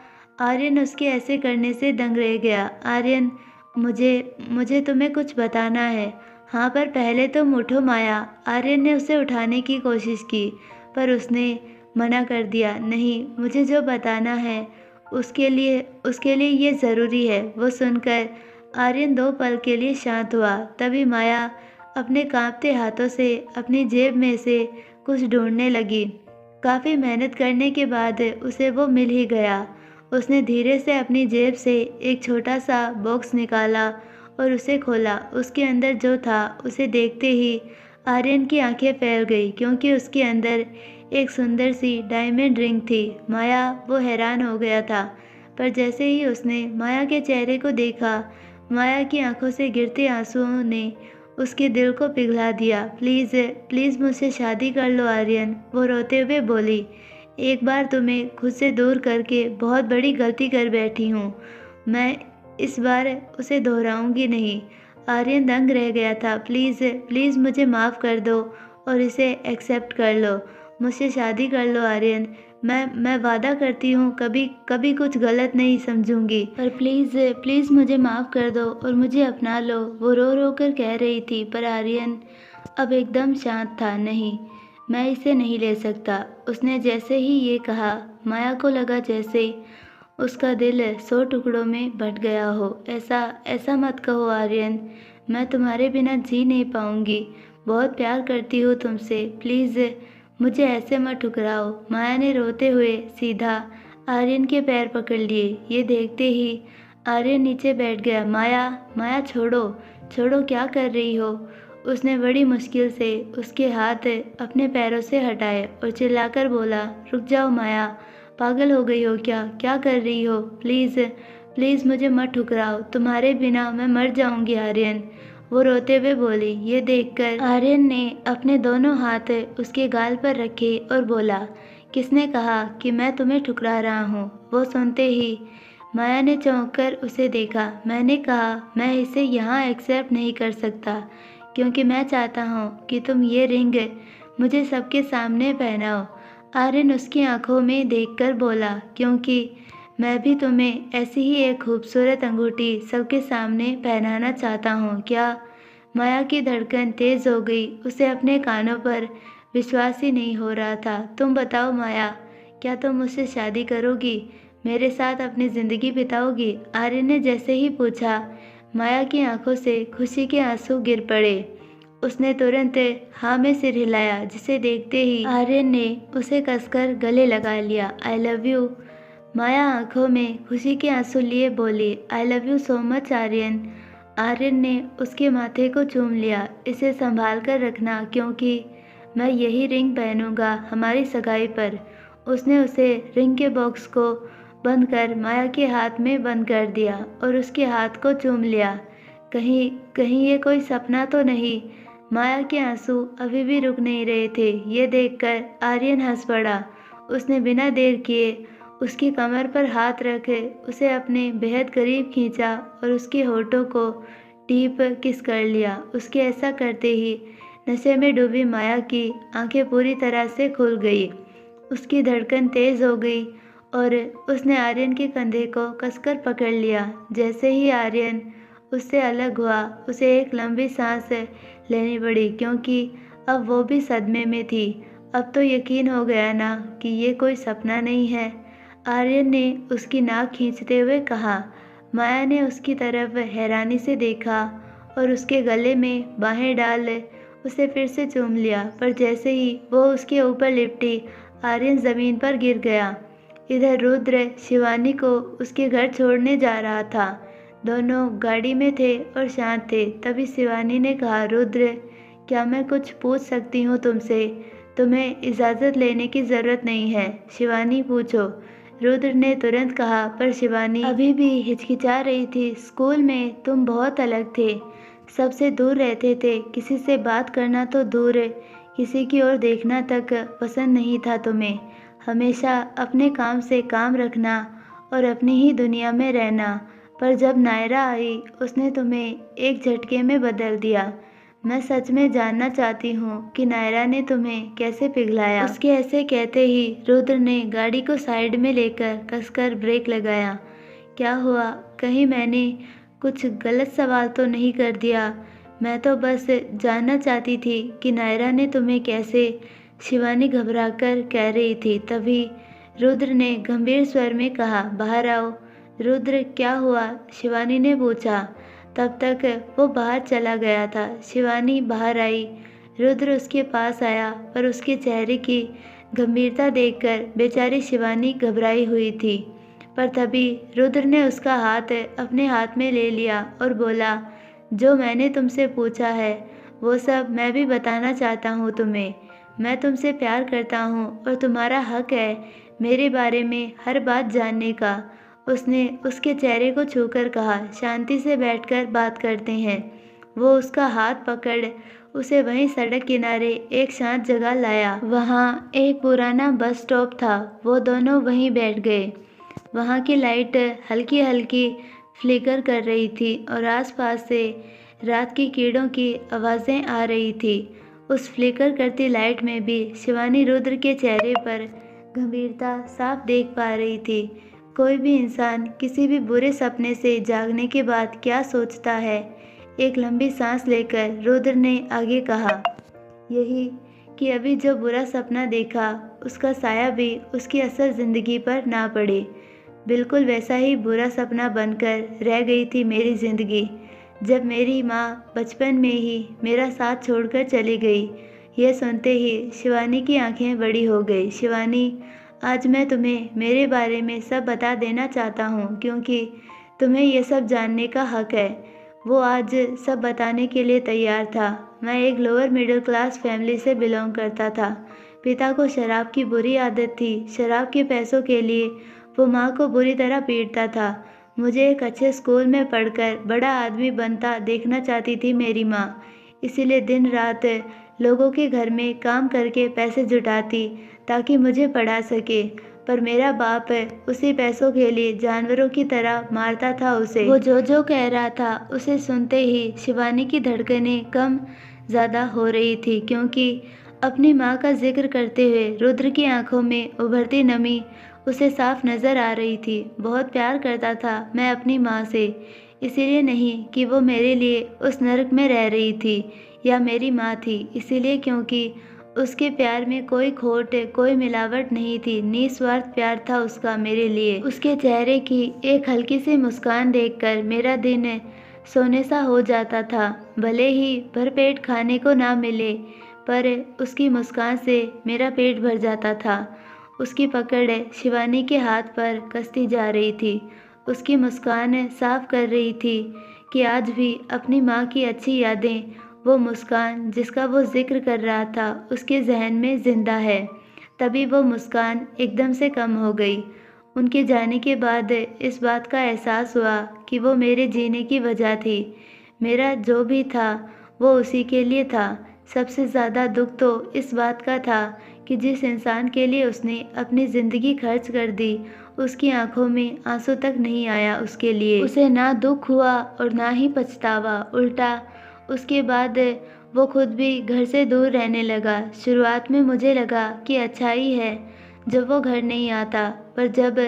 Speaker 1: आर्यन उसके ऐसे करने से दंग रह गया। आर्यन, मुझे मुझे तुम्हें कुछ बताना है। हाँ, पर पहले तुम उठो माया। आर्यन ने उसे उठाने की कोशिश की, पर उसने मना कर दिया। नहीं, मुझे जो बताना है उसके लिए ये ज़रूरी है। वो सुनकर आर्यन 2 पल के लिए शांत हुआ। तभी माया अपने कांपते हाथों से अपनी जेब में से कुछ ढूंढने लगी। काफ़ी मेहनत करने के बाद उसे वो मिल ही गया। उसने धीरे से अपनी जेब से एक छोटा सा बॉक्स निकाला और उसे खोला। उसके अंदर जो था उसे देखते ही आर्यन की आंखें फैल गई, क्योंकि उसके अंदर एक सुंदर सी डायमंड रिंग थी। माया, वो हैरान हो गया था, पर जैसे ही उसने माया के चेहरे को देखा, माया की आंखों से गिरते आंसुओं ने उसके दिल को पिघला दिया। प्लीज़ प्लीज़ मुझसे शादी कर लो आर्यन, वो रोते हुए बोली। एक बार तुम्हें खुद से दूर करके बहुत बड़ी गलती कर बैठी हूँ। मैं इस बार उसे दोहराऊंगी नहीं। आर्यन दंग रह गया था। प्लीज़ प्लीज़ मुझे माफ़ कर दो और इसे एक्सेप्ट कर लो। मुझसे शादी कर लो आर्यन। मैं वादा करती हूँ कभी कभी कुछ गलत नहीं समझूंगी, पर प्लीज़ प्लीज़ मुझे माफ़ कर दो और मुझे अपना लो, वो रो रो कर कह रही थी। पर आर्यन अब एकदम शांत था। नहीं, मैं इसे नहीं ले सकता। उसने जैसे ही ये कहा, माया को लगा जैसे उसका दिल 100 टुकड़ों में बट गया हो। ऐसा ऐसा मत कहो आर्यन, मैं तुम्हारे बिना जी नहीं पाऊंगी। बहुत प्यार करती हूँ तुमसे, प्लीज़ मुझे ऐसे मत ठुकराओ। माया ने रोते हुए सीधा आर्यन के पैर पकड़ लिए। ये देखते ही आर्यन नीचे बैठ गया। माया, माया छोड़ो, छोड़ो, क्या कर रही हो? उसने बड़ी मुश्किल से उसके हाथ अपने पैरों से हटाए और चिल्लाकर बोला, रुक जाओ माया, पागल हो गई हो क्या? क्या कर रही हो? प्लीज़ प्लीज़ मुझे मत ठुकराओ, तुम्हारे बिना मैं मर जाऊंगी आर्यन, वो रोते हुए बोली। ये देखकर आर्यन ने अपने दोनों हाथ उसके गाल पर रखे और बोला, किसने कहा कि मैं तुम्हें ठुकरा रहा हूँ? वो सुनते ही माया ने चौंक कर उसे देखा। मैंने कहा, मैं इसे यहाँ एक्सेप्ट नहीं कर सकता, क्योंकि मैं चाहता हूँ कि तुम ये रिंग मुझे सबके सामने पहनाओ। आर्यन उसकी आंखों में देखकर बोला, क्योंकि मैं भी तुम्हें ऐसी ही एक खूबसूरत अंगूठी सबके सामने पहनाना चाहता हूँ। क्या? माया की धड़कन तेज हो गई। उसे अपने कानों पर विश्वास ही नहीं हो रहा था। तुम बताओ माया, क्या तुम मुझसे शादी करोगी? मेरे साथ अपनी ज़िंदगी बिताओगी? आर्यन ने जैसे ही पूछा, माया की आंखों से खुशी के आंसू गिर पड़े। उसने तुरंत हाँ में सिर हिलाया, जिसे देखते ही आर्यन ने उसे कसकर गले लगा लिया। आई लव यू। माया आंखों में खुशी के आंसू लिए बोली, I love you so much Aryan. Aryan ने उसके माथे को चूम लिया। इसे संभाल कर रखना, क्योंकि मैं यही रिंग पहनूंगा हमारी सगाई पर। उसने उसे रिंग के बॉक्स को बंद कर माया के हाथ में बंद कर दिया और उसके हाथ को चूम लिया। कहीं कहीं ये कोई सपना तो नहीं? माया के आंसू अभी भी रुक नहीं रहे थे। ये देखकर आर्यन हंस पड़ा। उसने बिना देर किए उसकी कमर पर हाथ रख उसे अपने बेहद करीब खींचा और उसके होठों को डीप किस कर लिया। उसके ऐसा करते ही नशे में डूबी माया की आंखें पूरी तरह से खुल गई। उसकी धड़कन तेज हो गई और उसने आर्यन के कंधे को कसकर पकड़ लिया। जैसे ही आर्यन उससे अलग हुआ, उसे एक लंबी सांस लेनी पड़ी, क्योंकि अब वो भी सदमे में थी। अब तो यकीन हो गया ना कि ये कोई सपना नहीं है। आर्यन ने उसकी नाक खींचते हुए कहा। माया ने उसकी तरफ हैरानी से देखा और उसके गले में बाहें डाल उसे फिर से चूम लिया, पर जैसे ही वो उसके ऊपर लिपटी, आर्यन जमीन पर गिर गया। इधर रुद्र शिवानी को उसके घर छोड़ने जा रहा था। दोनों गाड़ी में थे और शांत थे। तभी शिवानी ने कहा, रुद्र, क्या मैं कुछ पूछ सकती हूँ तुमसे? तुम्हें इजाज़त लेने की ज़रूरत नहीं है। शिवानी, पूछो। रुद्र ने तुरंत कहा, पर शिवानी अभी भी हिचकिचा रही थी। स्कूल में तुम बहुत अलग थे, सबसे दूर रहते थे, किसी से बात करना तो दूर, किसी की ओर देखना तक पसंद नहीं था तुम्हें। हमेशा अपने काम से काम रखना और अपनी ही दुनिया में रहना। पर जब नायरा आई, उसने तुम्हें एक झटके में बदल दिया। मैं सच में जानना चाहती हूँ कि नायरा ने तुम्हें कैसे पिघलाया। उसके ऐसे कहते ही रुद्र ने गाड़ी को साइड में लेकर कसकर ब्रेक लगाया। क्या हुआ? कहीं मैंने कुछ गलत सवाल तो नहीं कर दिया? मैं तो बस जानना चाहती थी कि नायरा ने तुम्हें कैसे। शिवानी घबराकर कह रही थी। तभी रुद्र ने गंभीर स्वर में कहा, बाहर आओ। रुद्र, क्या हुआ? शिवानी ने पूछा। तब तक वो बाहर चला गया था। शिवानी बाहर आई। रुद्र उसके पास आया, पर उसके चेहरे की गंभीरता देखकर बेचारी शिवानी घबराई हुई थी। पर तभी रुद्र ने उसका हाथ अपने हाथ में ले लिया और बोला, जो मैंने तुमसे पूछा है वो सब मैं भी बताना चाहता हूँ तुम्हें। मैं तुमसे प्यार करता हूँ और तुम्हारा हक है मेरे बारे में हर बात जानने का। उसने उसके चेहरे को छूकर कहा, शांति से बैठकर बात करते हैं। वो उसका हाथ पकड़ उसे वहीं सड़क किनारे एक शांत जगह लाया। वहाँ एक पुराना बस स्टॉप था। वो दोनों वहीं बैठ गए। वहाँ की लाइट हल्की हल्की फ्लिकर कर रही थी और आसपास से रात की कीड़ों की आवाज़ें आ रही थी। उस फ्लिकर करती लाइट में भी शिवानी रुद्र के चेहरे पर गंभीरता साफ देख पा रही थी। कोई भी इंसान किसी भी बुरे सपने से जागने के बाद क्या सोचता है? एक लंबी सांस लेकर रुद्र ने आगे कहा, यही कि अभी जो बुरा सपना देखा उसका साया भी उसकी असल ज़िंदगी पर ना पड़े। बिल्कुल वैसा ही बुरा सपना बनकर रह गई थी मेरी ज़िंदगी, जब मेरी माँ बचपन में ही मेरा साथ छोड़कर चली गई। यह सुनते ही शिवानी की आंखें बड़ी हो गई। शिवानी, आज मैं तुम्हें मेरे बारे में सब बता देना चाहता हूँ, क्योंकि तुम्हें यह सब जानने का हक है। वो आज सब बताने के लिए तैयार था। मैं एक लोअर मिडिल क्लास फैमिली से बिलोंग करता था। पिता को शराब की बुरी आदत थी। शराब के पैसों के लिए वो माँ को बुरी तरह पीटता था। मुझे एक अच्छे स्कूल में पढ़कर बड़ा आदमी बनता देखना चाहती थी मेरी माँ। इसीलिए दिन रात लोगों के घर में काम करके पैसे जुटाती ताकि मुझे पढ़ा सके। पर मेरा बाप उसी पैसों के लिए जानवरों की तरह मारता था उसे। वो जो कह रहा था उसे सुनते ही शिवानी की धड़कनें कम ज़्यादा हो रही थी, क्योंकि अपनी माँ का जिक्र करते हुए रुद्र की आंखों में उभरती नमी उसे साफ नज़र आ रही थी। बहुत प्यार करता था मैं अपनी माँ से, इसीलिए नहीं कि वो मेरे लिए उस नरक में रह रही थी या मेरी माँ थी, इसीलिए क्योंकि उसके प्यार में कोई खोट कोई मिलावट नहीं थी। निस्वार्थ प्यार था उसका मेरे लिए। उसके चेहरे की एक हल्की सी मुस्कान देखकर मेरा दिन सोने सा हो जाता था। भले ही भरपेट खाने को ना मिले, पर उसकी मुस्कान से मेरा पेट भर जाता था। उसकी पकड़ शिवानी के हाथ पर कसती जा रही थी। उसकी मुस्कान साफ कर रही थी कि आज भी अपनी माँ की अच्छी यादें, वो मुस्कान जिसका वो जिक्र कर रहा था, उसके जहन में जिंदा है। तभी वो मुस्कान एकदम से कम हो गई। उनके जाने के बाद इस बात का एहसास हुआ कि वो मेरे जीने की वजह थी। मेरा जो भी था वो उसी के लिए था। सबसे ज़्यादा दुख तो इस बात का था कि जिस इंसान के लिए उसने अपनी ज़िंदगी खर्च कर दी, उसकी आंखों में आंसू तक नहीं आया उसके लिए। उसे ना दुख हुआ और ना ही पछतावा, उल्टा उसके बाद वो खुद भी घर से दूर रहने लगा। शुरुआत में मुझे लगा कि अच्छा ही है, जब वो घर नहीं आता, पर जब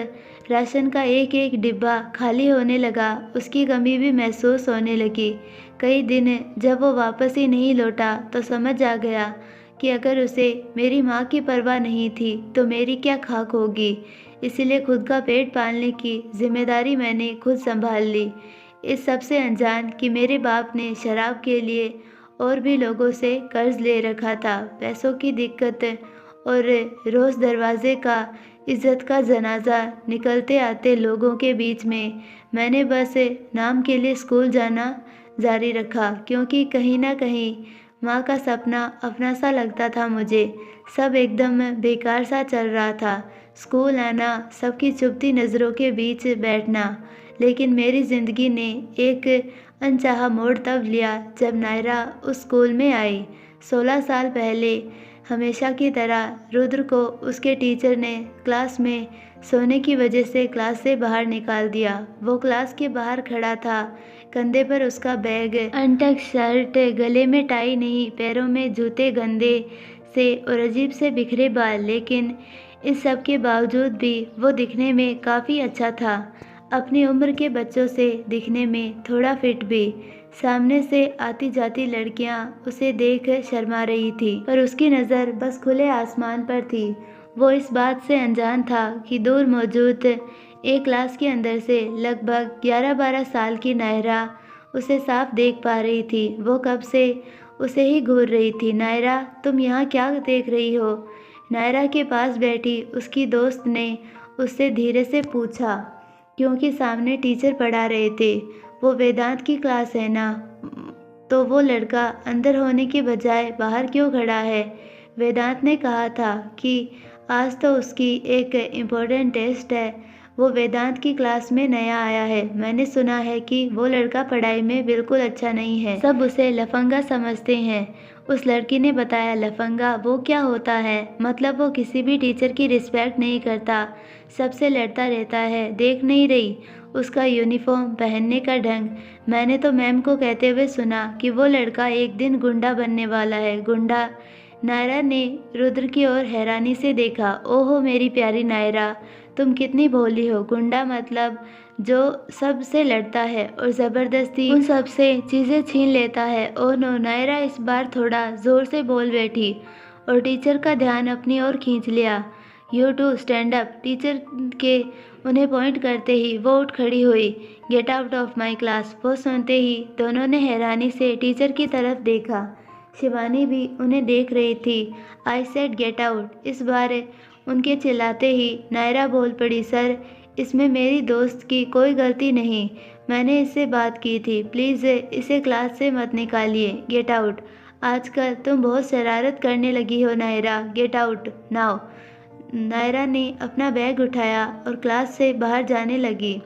Speaker 1: राशन का एक एक डिब्बा खाली होने लगा, उसकी कमी भी महसूस होने लगी। कई दिन जब वो वापस ही नहीं लौटा तो समझ आ गया कि अगर उसे मेरी माँ की परवाह नहीं थी तो मेरी क्या खाक होगी। इसीलिए खुद का पेट पालने की जिम्मेदारी मैंने खुद संभाल ली। इस सब से अनजान कि मेरे बाप ने शराब के लिए और भी लोगों से कर्ज ले रखा था। पैसों की दिक्कत और रोज़ दरवाजे का इज्जत का जनाजा निकलते आते लोगों के बीच में मैंने बस नाम के लिए स्कूल जाना जारी रखा, क्योंकि कहीं ना कहीं माँ का सपना अपना सा लगता था मुझे। सब एकदम बेकार सा चल रहा था। स्कूल आना, सबकी चुभती नज़रों के बीच बैठना। लेकिन मेरी ज़िंदगी ने एक अनचाहा मोड़ तब लिया जब नायरा उस स्कूल में आई। 16 साल पहले हमेशा की तरह रुद्र को उसके टीचर ने क्लास में सोने की वजह से क्लास से बाहर निकाल दिया। वो क्लास के बाहर खड़ा था, कंधे पर उसका बैग, अनटक शर्ट, गले में टाई नहीं, पैरों में जूते गंदे से और अजीब से बिखरे बाल। लेकिन इस सब के बावजूद भी वो दिखने में काफ़ी अच्छा था, अपनी उम्र के बच्चों से दिखने में थोड़ा फिट भी। सामने से आती जाती लड़कियां उसे देख शर्मा रही थी, पर उसकी नज़र बस खुले आसमान पर थी। वो इस बात से अनजान था कि दूर मौजूद एक क्लास के अंदर से लगभग 11-12 साल की नायरा उसे साफ देख पा रही थी। वो कब से उसे ही घूर रही थी। नायरा, तुम यहाँ क्या देख रही हो? नायरा के पास बैठी उसकी दोस्त ने उससे धीरे से पूछा, क्योंकि सामने टीचर पढ़ा रहे थे। वो वेदांत की क्लास है ना? तो वो लड़का अंदर होने के बजाय बाहर क्यों खड़ा है? वेदांत ने कहा था कि आज तो उसकी एक इम्पोर्टेंट टेस्ट है। वो वेदांत की क्लास में नया आया है। मैंने सुना है कि वो लड़का पढ़ाई में बिल्कुल अच्छा नहीं है, सब उसे लफंगा समझते हैं। उस लड़की ने बताया। लफंगा? वो क्या होता है? मतलब वो किसी भी टीचर की रिस्पेक्ट नहीं करता, सबसे लड़ता रहता है। देख नहीं रही उसका यूनिफॉर्म पहनने का ढंग? मैंने तो मैम को कहते हुए सुना कि वो लड़का एक दिन गुंडा बनने वाला है। गुंडा? नायरा ने रुद्र की ओर हैरानी से देखा। ओहो मेरी प्यारी नायरा, तुम कितनी भोली हो। गुंडा मतलब जो सबसे लड़ता है और ज़बरदस्ती उन सबसे चीज़ें छीन लेता है। Oh no! नायरा इस बार थोड़ा ज़ोर से बोल बैठी और टीचर का ध्यान अपनी ओर खींच लिया। You two stand up. Teacher के उन्हें पॉइंट करते ही वो उठ खड़ी हुई। Get out of my class. वो सुनते ही दोनों ने हैरानी से टीचर की तरफ देखा। शिवानी भी उन्हें देख रही थी। I said get out. इस बार उनके चिल्लाते ही नायरा बोल पड़ी, सर, इसमें मेरी दोस्त की कोई गलती नहीं। मैंने इससे बात की थी। प्लीज़ इसे क्लास से मत निकालिए। Get out. आजकल तुम बहुत शरारत करने लगी हो Naira. Get out now. Naira ने अपना बैग उठाया और क्लास से बाहर जाने लगी।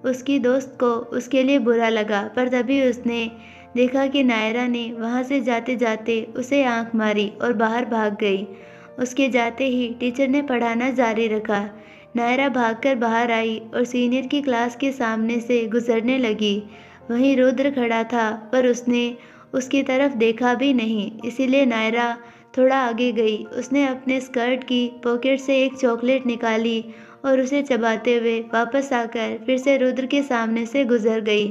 Speaker 1: उसकी दोस्त को उसके लिए बुरा लगा, पर तभी उसने देखा कि नायरा ने वहाँ से जाते जाते उसे आंख मारी और बाहर भाग गई। उसके जाते ही टीचर ने पढ़ाना जारी रखा। नायरा भागकर बाहर आई और सीनियर की क्लास के सामने से गुजरने लगी। वहीं रुद्र खड़ा था, पर उसने उसकी तरफ देखा भी नहीं। इसीलिए नायरा थोड़ा आगे गई। उसने अपने स्कर्ट की पॉकेट से एक चॉकलेट निकाली और उसे चबाते हुए वापस आकर फिर से रुद्र के सामने से गुजर गई।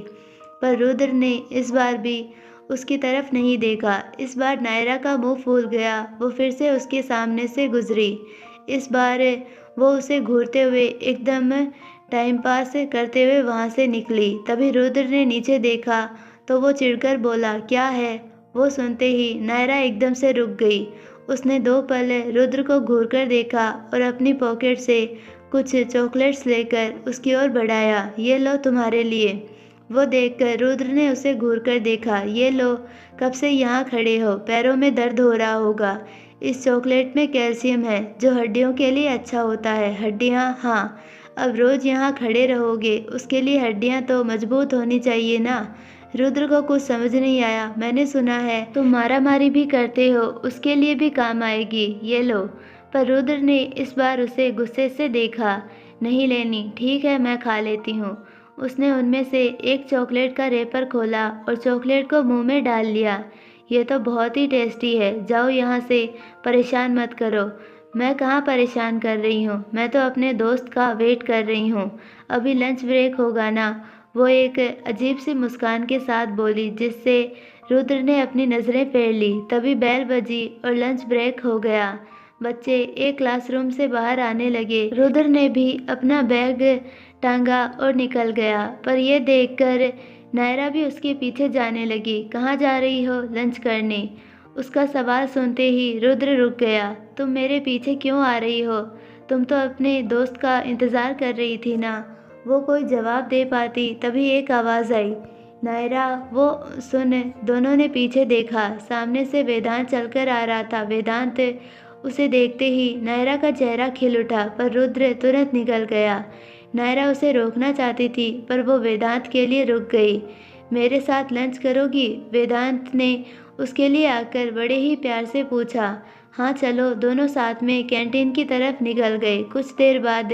Speaker 1: पर रुद्र ने इस बार भी उसकी तरफ नहीं देखा। इस बार नायरा का मुंह फूल गया। वो फिर से उसके सामने से गुजरी। इस बार वो उसे घूरते हुए एकदम टाइम पास करते हुए वहाँ से निकली। तभी रुद्र ने नीचे देखा तो वो चिढ़कर बोला, क्या है? वो सुनते ही नायरा एकदम से रुक गई। उसने 2 पल रुद्र को घूरकर देखा और अपनी पॉकेट से कुछ चॉकलेट्स लेकर उसकी ओर बढ़ाया। ये लो तुम्हारे लिए। वो देखकर रुद्र ने उसे घूरकर देखा। ये लो, कब से यहाँ खड़े हो? पैरों में दर्द हो रहा होगा। इस चॉकलेट में कैल्शियम है जो हड्डियों के लिए अच्छा होता है। हड्डियाँ? हाँ, अब रोज़ यहाँ खड़े रहोगे, उसके लिए हड्डियाँ तो मजबूत होनी चाहिए ना। रुद्र को कुछ समझ नहीं आया। मैंने सुना है तुम मारामारी भी करते हो, उसके लिए भी काम आएगी। ये लो। पर रुद्र ने इस बार उसे गुस्से से देखा। नहीं लेनी। ठीक है, मैं खा लेती हूँ। उसने उनमें से एक चॉकलेट का रैपर खोला और चॉकलेट को मुंह में डाल लिया। ये तो बहुत ही टेस्टी है। जाओ यहाँ से, परेशान मत करो। मैं कहाँ परेशान कर रही हूँ, मैं तो अपने दोस्त का वेट कर रही हूँ। अभी लंच ब्रेक होगा ना? वो एक अजीब सी मुस्कान के साथ बोली, जिससे रुद्र ने अपनी नज़रें फेर ली। तभी बेल बजी और लंच ब्रेक हो गया। बच्चे एक क्लासरूम से बाहर आने लगे। रुद्र ने भी अपना बैग टांगा और निकल गया, पर यह देखकर नायरा भी उसके पीछे जाने लगी। कहाँ जा रही हो? लंच करने। उसका सवाल सुनते ही रुद्र रुक गया। तुम मेरे पीछे क्यों आ रही हो? तुम तो अपने दोस्त का इंतज़ार कर रही थी ना? वो कोई जवाब दे पाती, तभी एक आवाज़ आई, नायरा। वो सुन दोनों ने पीछे देखा। सामने से वेदांत चलकर आ रहा था। वेदांत उसे देखते ही नायरा का चेहरा खिल उठा, पर रुद्र तुरंत निकल गया। नायरा उसे रोकना चाहती थी, पर वो वेदांत के लिए रुक गई। मेरे साथ लंच करोगी? वेदांत ने उसके लिए आकर बड़े ही प्यार से पूछा। हाँ चलो। दोनों साथ में कैंटीन की तरफ निकल गए। कुछ देर बाद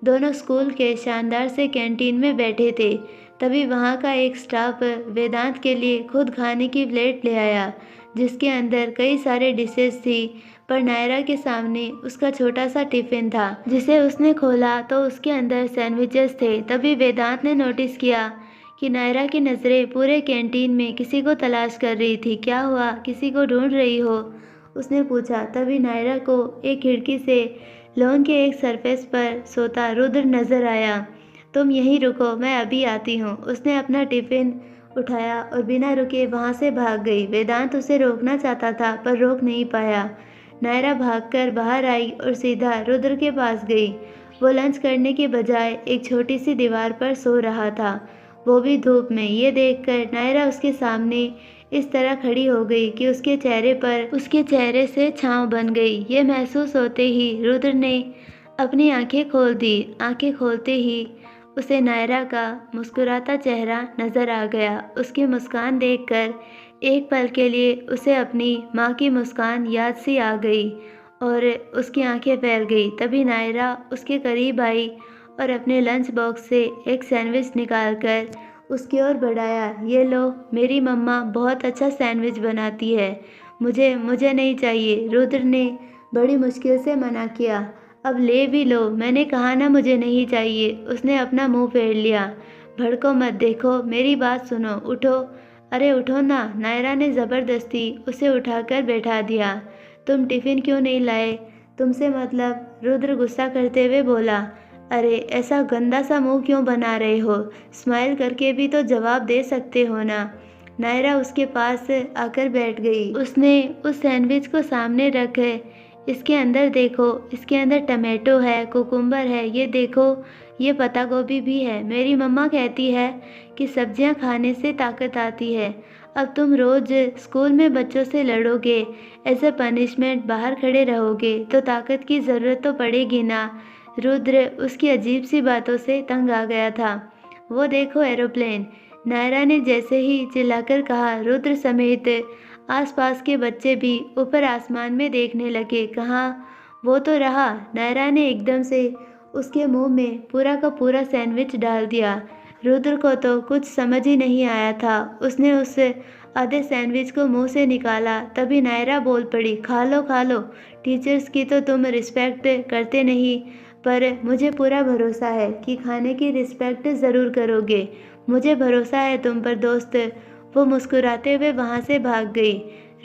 Speaker 1: दोनों स्कूल के शानदार से कैंटीन में बैठे थे। तभी वहाँ का एक स्टाफ वेदांत के लिए खुद खाने की प्लेट ले आया, जिसके अंदर कई सारे डिशेस थी। पर नायरा के सामने उसका छोटा सा टिफिन था, जिसे उसने खोला तो उसके अंदर सैंडविचेस थे। तभी वेदांत ने नोटिस किया कि नायरा की नज़रें पूरे कैंटीन में किसी को तलाश कर रही थी। क्या हुआ? किसी को ढूंढ रही हो? उसने पूछा। तभी नायरा को एक खिड़की से लॉन के एक सरफेस पर सोता रुद्र नजर आया। तुम यहीं रुको, मैं अभी आती हूँ। उसने अपना टिफिन उठाया और बिना रुके वहाँ से भाग गई। वेदांत उसे रोकना चाहता था, पर रोक नहीं पाया। नायरा भागकर बाहर आई और सीधा रुद्र के पास गई। वो लंच करने के बजाय एक छोटी सी दीवार पर सो रहा था, वो भी धूप में। ये देखकर नायरा उसके सामने इस तरह खड़ी हो गई कि उसके चेहरे से छांव बन गई। ये महसूस होते ही रुद्र ने अपनी आंखें खोल दी। आंखें खोलते ही उसे नायरा का मुस्कुराता चेहरा नजर आ गया। उसकी मुस्कान देखकर एक पल के लिए उसे अपनी माँ की मुस्कान याद सी आ गई और उसकी आंखें फैल गई। तभी नायरा उसके करीब आई और अपने लंच बॉक्स से एक सैंडविच निकालकर उसकी ओर बढ़ाया। ये लो, मेरी मम्मा बहुत अच्छा सैंडविच बनाती है। मुझे नहीं चाहिए। रुद्र ने बड़ी मुश्किल से मना किया। अब ले भी लो, मैंने कहा ना मुझे नहीं चाहिए। उसने अपना मुंह फेर लिया। भड़को मत, देखो मेरी बात सुनो, उठो। अरे उठो ना। नायरा ने ज़बरदस्ती उसे उठाकर बैठा दिया। तुम टिफ़िन क्यों नहीं लाए? तुमसे मतलब? रुद्र गुस्सा करते हुए बोला। अरे ऐसा गंदा सा मुंह क्यों बना रहे हो? स्माइल करके भी तो जवाब दे सकते हो ना। नायरा उसके पास आकर बैठ गई। उसने उस सैंडविच को सामने रखे। इसके अंदर देखो, इसके अंदर टमाटो है, कुकुम्बर है, ये देखो, ये पत्ता गोभी भी है। मेरी मम्मा कहती है कि सब्जियां खाने से ताकत आती है। अब तुम रोज स्कूल में बच्चों से लड़ोगे, एज ए पनिशमेंट बाहर खड़े रहोगे, तो ताकत की ज़रूरत तो पड़ेगी ना। रुद्र उसकी अजीब सी बातों से तंग आ गया था। वो देखो एरोप्लेन, नायरा ने जैसे ही चिल्लाकर कहा, रुद्र समेत आसपास के बच्चे भी ऊपर आसमान में देखने लगे। कहाँ? वो तो रहा। नायरा ने एकदम से उसके मुंह में पूरा का पूरा सैंडविच डाल दिया। रुद्र को तो कुछ समझ ही नहीं आया था। उसने उस आधे सैंडविच को मुंह से निकाला। तभी नायरा बोल पड़ी, खा लो खा लो। टीचर्स की तो तुम रिस्पेक्ट करते नहीं, पर मुझे पूरा भरोसा है कि खाने की रिस्पेक्ट ज़रूर करोगे। मुझे भरोसा है तुम पर दोस्त। वो मुस्कुराते हुए वहाँ से भाग गई।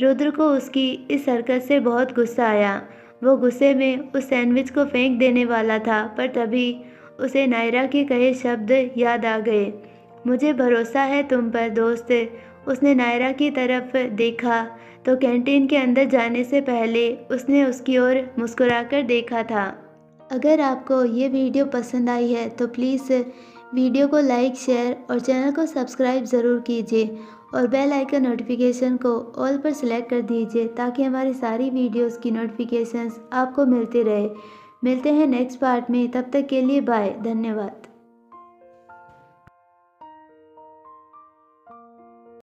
Speaker 1: रुद्र को उसकी इस हरकत से बहुत गुस्सा आया। वो गुस्से में उस सैंडविच को फेंक देने वाला था, पर तभी उसे नायरा के कहे शब्द याद आ गए। मुझे भरोसा है तुम पर दोस्त। उसने नायरा की तरफ देखा तो कैंटीन के अंदर जाने से पहले उसने उसकी ओर मुस्कुराकर देखा था। अगर आपको ये वीडियो पसंद आई है तो प्लीज़ वीडियो को लाइक, शेयर और चैनल को सब्सक्राइब ज़रूर कीजिए और बेल आइकन नोटिफिकेशन को ऑल पर सेलेक्ट कर दीजिए, ताकि हमारी सारी वीडियोस की नोटिफिकेशंस आपको मिलती रहे। मिलते हैं नेक्स्ट पार्ट में, तब तक के लिए बाय, धन्यवाद।